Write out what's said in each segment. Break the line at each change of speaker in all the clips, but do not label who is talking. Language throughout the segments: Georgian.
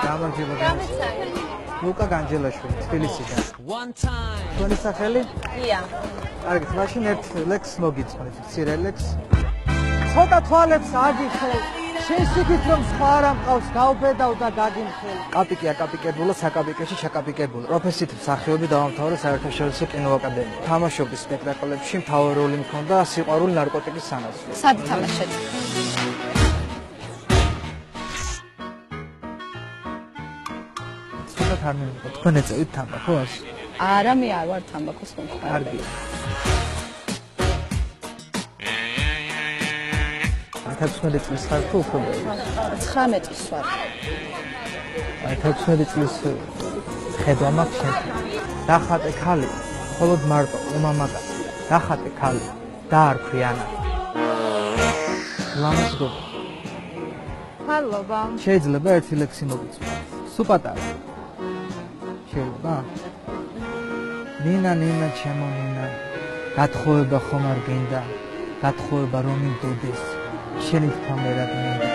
გამარჯობა. ლუკა განჯელაშვილი, თბილისიდან. თქვენი სახელი?
ია.
კარგი, მაშინ ერთ ლექს მოგიწყოთ, მცირე ლექს. ცოტა თვალებს აგიხელ. შეშიქით რომ სხვა არ ამყავს, გავბედავ და გაგიმხელ. კაპიკია კაპიკებულა, საკაპიკეში ჩაკაპიკებულა. პროფესიით მსახიობი დაამთავრა საერთაშორისო კინოაკადემია. თამაშობის სპექტაკლებში მთავარი როლი მქონდა სიყვარული ნარკოტიკის სანაცვლოდ.
სად თამაშეთ?
არ მივიღო, თქვენ ეწევით თამბაქოს?
არა, მე არ ვარ თამბაქოს მომხმარე.
კარგი. 16 წლის ხარ თუ უფრო მეტი?
19 წლის ვარ.
16 წლის ხედვა მაქვს შენ. დახატე ქალი, მხოლოდ მარტო უმამაკაცი. დახატე ქალი, დაარქვიანა. ლამაზგო.
მადლობა.
შეიძლება ერთი ლექსი მოგიწვიო. სუპატარა. შეიძლება? ნინა, ნინა, ჩემო ნინა. გათხოვება ხომ არ გინდა? გათხოვება რომ იმდოდეს. შენი თქვა მე რა გინდა?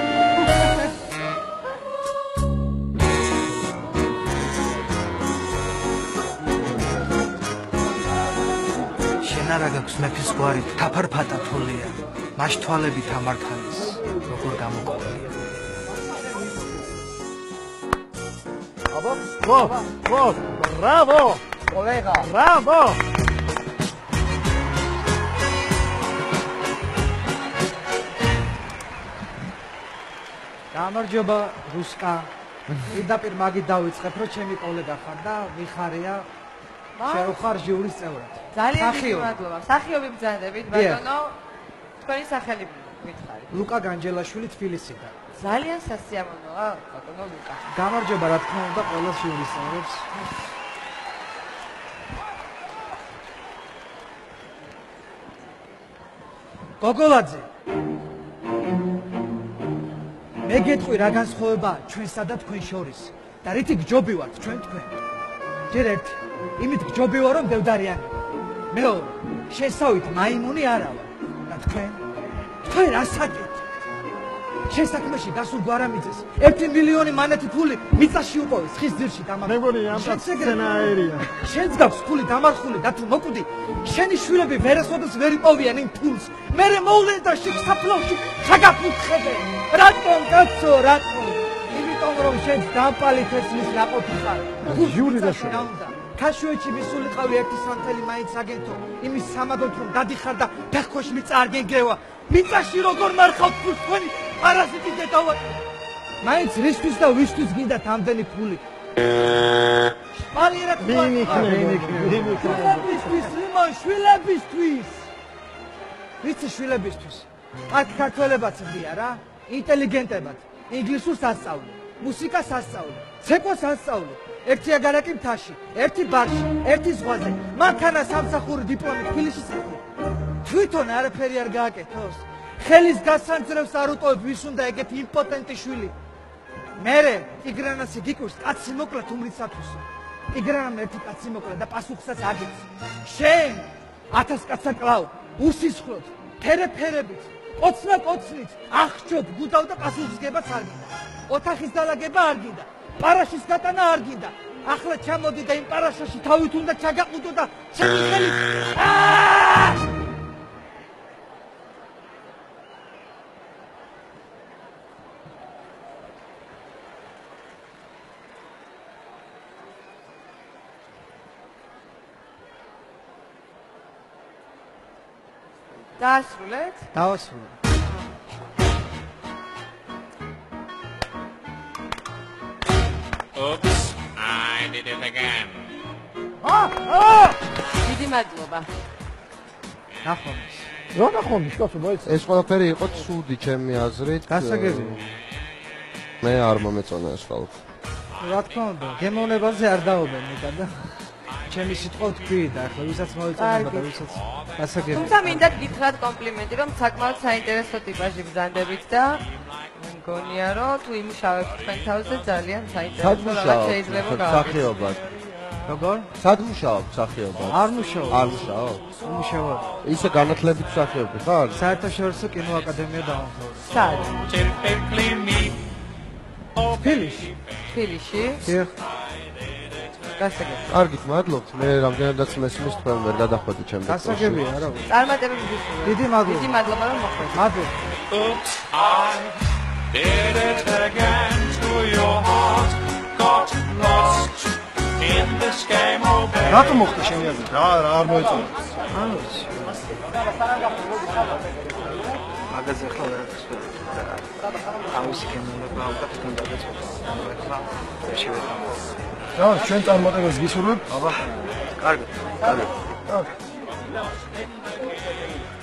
შენ არა გაქვს მეფის გვარი, თაფარფატა თოლია. მაშ თვალებით ამარხანის, როგორ გამოყოლია. Bravo! Colega! Bravo! გამარჯობა რუსკა. პირდაპირ მაგით დავიწყებ, რომ ჩემი კოლეგა ხარ და მიხარია შენ ხარ ჟიურის წევრად.
ძალიან მადლობა. სახიობი ბრძანდებით, ბატონო. თქვენი სახელი გითხარით.
ლუკა განჯელაშვილი თბილისიდან.
ძალიან სასიამოვნოა, ბატონო ლუკა.
გამარჯობა, რა თქმა უნდა, ყველა ჟიურის წევრებს. გოგოლაძე. მე გეტყვი რა განსხვავებაა ჩვენსა და თქვენ შორის და რითი გჯობი ვართ ჩვენ თქვენ. ჯერ ერთი, იმით გჯობი ვარ რომ დევდარიანი. მეორე, შესავით მაიმუნი არა ვარ და თქვენ რა საკეთთ? შენ საქმეში გასულ გვარამიძეს 1 მილიონი მანეთი ფული მიწაში უყოვეს ხის ძირში დამარხული.
მე მგონი ამ სცენარია.
შენც გაქვს ფული დამარხული და თუ მოკვდი, შენი შვილები ვერასოდეს ვერ იპოვიან იმ ფულს. მერე მოვლენ და შეგსაფლავში ჩაგაფუთხებენ. რატომ კაცო, რატომ? იმიტომ რომ შენ დამპალი თესლის ნაყოფი ხარ.
ჟიური და შენ.
ქაშვეჩი მისულიყავი ერთი სანთელი მაინც აგენტო. იმის სამაგოთ რომ დადიხარ და ფეხქვეშ მიწა არ გენგრევა. მიწაში როგორ მარხავთ ფულს თქვენი პარაზიტი დედავა. მაინც რისთვის და ვისთვის გინდათ ამდენი ფული? შპალიერად შვილებისთვის. ვიცი შვილებისთვის. აქ ქართველებაც ხდია რა. ინტელიგენტებად. ინგლისურს ასწავლე, მუსიკას ასწავლე, ცეკვას ასწავლე. ერთი აგარაკი მთაში, ერთი ბარში, ერთი ზღვაზე. მანქანა სამსახური დიპლომი თბილისში საქმე. თვითონ არაფერი არ გააკეთოს. ხელის გასანძრევს არ უტოვებ ვის უნდა ეგეთი იმპოტენტი შვილი. მერე ტიგრანასი გიკვირს კაცი მოკლა თუმრიცათვის. ტიგრანამ ერთი კაცი მოკლა და პასუხსაც აგებს. შენ 1000 კაცსა კლავ, უსისხლოდ, ფერებით, კოცნით, აღჭობ, გუდავ და პასუხისგებაც არ გინდა. ოთახის დალაგება არ გინდა. პარაშის გატანა არ გინდა. ახლა ჩამოდი და იმ პარაშაში თავით უნდა ჩაგაყუდო და ჩემი ხელით
დაასრულეთ?
დავასრულე.
Oops, I did it again.
დიდი მადლობა.
ნახომის.
რა ნახომის, კაცო, მოიცა.
ეს ყველაფერი იყო ცუდი ჩემი აზრით.
გასაგებია.
მე არ მომეწონა ეს ყველაფერი.
რა თქმა უნდა, გემოვნებაზე არ დაობენ მეტად და ჩემი სიტყვა თქვი და ახლა ვისაც მოეწონება და ვისაც გასაგებია.
თუმცა მინდა გითხრათ კომპლიმენტი, რომ საკმაოდ საინტერესო ტიპაჟი ბრძანდებით და მგონია რომ თუ იმუშავებთ თქვენ თავზე ძალიან საინტერესო რაღაც შეიძლება
სახეობად.
როგორ?
სად მუშაობ სახეობად?
არ მუშაობ.
არ მუშაობ?
მუშაობ.
ისე განათლებით სახეობი ხარ?
საერთაშორისო კინოაკადემია დაამთავრა.
სად?
Typically me.
თბილისში.
თბილისში.
დიახ.
გასაგებია.
კარგით, მადლობთ. მე რამდენადაც მესმის თქვენ ვერ გადახვედი ჩემს.
გასაგებია რა.
წარმატებები გისურვებთ.
დიდი მადლობა.
დიდი მადლობა რომ მოხვედით.
მადლობა.
Oops, I did it again to your heart. Got lost in this game of
რატომ მოხდა შენი აზრით? რა არ მოეწონა?
მაგაზე ახლა ვერაფერს ვერ თავისი გემოვნება უნდა თვითონ დაგეწყოთ. ახლა შევედა.
რა, ჩვენ წარმატებას გისურვებ?
აბა, კარგი.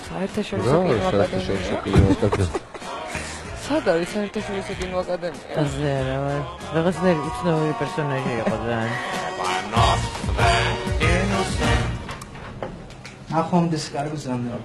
საერთაშორისო
რა,
კინო
საერთაშორისო
აკადემია.
კინო აკადემია.
სად არის საერთაშორისო კინო აკადემია?
ასე რა, რაღაცნაირი უცნაური პერსონაჟი იყო ძალიან.
I'm not that innocent.
ნახვამდის კარგი ზამთარი.